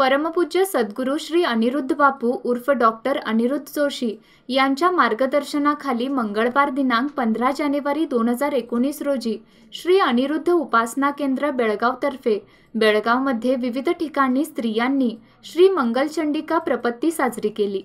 परमपूज्य सद्गुरू श्री अनिरुद्ध बापू उर्फ डॉक्टर अनिरुद्ध जोशी यांच्या मार्गदर्शनाखाली मंगळवार दिनांक 15 जानेवारी 2019 रोजी श्री अनिरुद्ध उपासना केंद्र बेळगाव तर्फे बेळगावमध्ये विविध ठिकाणी स्त्रियांनी श्री मंगलचंडिका प्रपत्ती साजरी केली।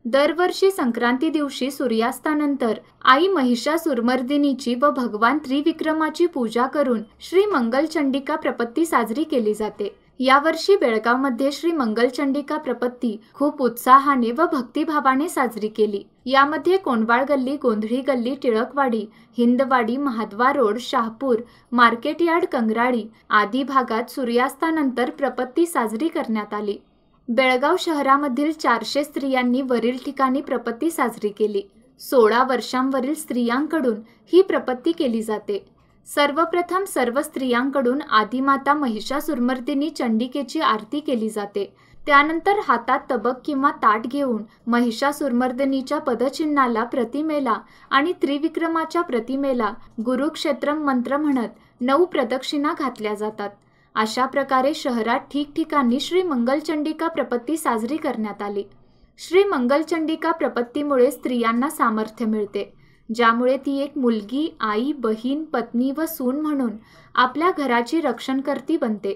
दरवर्षी संक्रांती दिवशी सूर्यास्तानंतर आई महिषासुरमर्दिनीची व भगवान त्रिविक्रमाची पूजा करून श्री मंगलचंडिका प्रपत्ती साजरी केली जाते। यावर्षी बेळगावमध्ये श्री मंगलचंडिका प्रपत्ती खूप उत्साहाने व भक्तिभावाने साजरी केली। यामध्ये कोंडवाळ गल्ली, गोंधळी गल्ली, टिळकवाडी, हिंदवाडी, महाद्वार road, Shahapur, market yard, Kangrali आदी भागात सूर्यास्तानंतर प्रपत्ती साजरी करण्यात आली। बेळगाव शहरामधील 400 स्त्रियांनी वरील ठिकाणी प्रपत्ती साजरी केली। 16 वर्षांवरील स्त्रियांकडून ही प्रपत्ती केली जाते। सर्वप्रथम सर्व स्त्रियांकडून आदिमाता महिषासुरमर्दिनी चंडिकेची आरती केली जाते। त्यानंतर हातात तबक किंवा ताट घेऊन महिषासुरमर्दिनीच्या पदचिन्हाला, प्रतिमेला आणि त्रिविक्रमाच्या प्रतिमेला गुरुक्षेत्रम मंत्र म्हणत 9 प्रदक्षिणा घातल्या जातात। अशा प्रकारे शहरात ठिकठिकाणी श्री मंगलचंडिका प्रपत्ती साजरी करण्यात आली। श्री मंगलचंडिका प्रपत्तीमुळे स्त्रियांना सामर्थ्य मिळते, ज्यामुळे ती एक मुलगी, आई, बहीण, पत्नी व सून म्हणून आपल्या घराची रक्षणकर्ती बनते।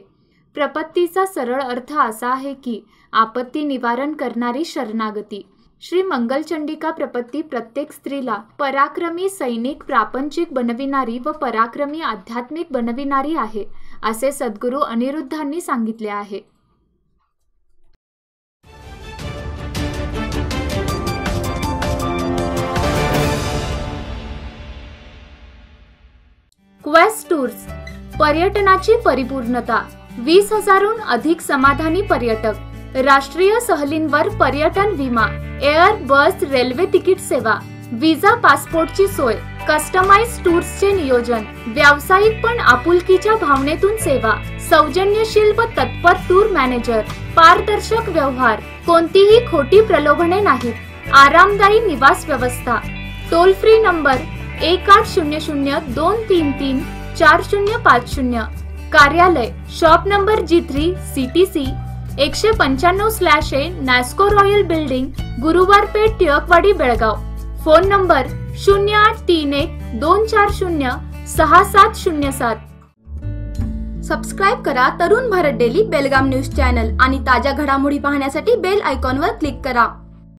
प्रपत्तीचा सरळ अर्थ असा आहे की आपत्ती निवारण करणारी शरणागती। श्री मंगलचंडिका प्रपत्ती प्रत्येक स्त्रीला पराक्रमी सैनिक, प्रापंचिक बनविणारी व पराक्रमी आध्यात्मिक बनविणारी आहे, असे सद्गुरू अनिरुद्धांनी सांगितले आहे। क्वेस्ट टूर्स, पर्यटनाची परिपूर्णता, 20,000हून अधिक समाधानी पर्यटक, राष्ट्रीय सहलींवर पर्यटन विमा, एअर, बस, रेल्वे तिकीट सेवा, विजा, पासपोर्टची सोय, कस्टमाइज टूर्सचे नियोजन, व्यावसायिक पण आपुलकीच्या भावनेतून सेवा, सौजन्यशील व तत्पर टूर मॅनेजर, पारदर्शक व्यवहार, कोणतीही खोटी प्रलोभने नाहीत, आरामदायी निवास व्यवस्था। Toll free number 1800-233-4050। कार्यालय shop number G3 CTC 195/A Nasco royal building, Guruwarpeth, Tilakwadi, Belgaum. Phone number 0831-240-6707। Subscribe करा Tarun Bharat daily Belgaum news channel आणि ताज्या घडामोडी पाहण्यासाठी बेल आयकॉनवर क्लिक करा।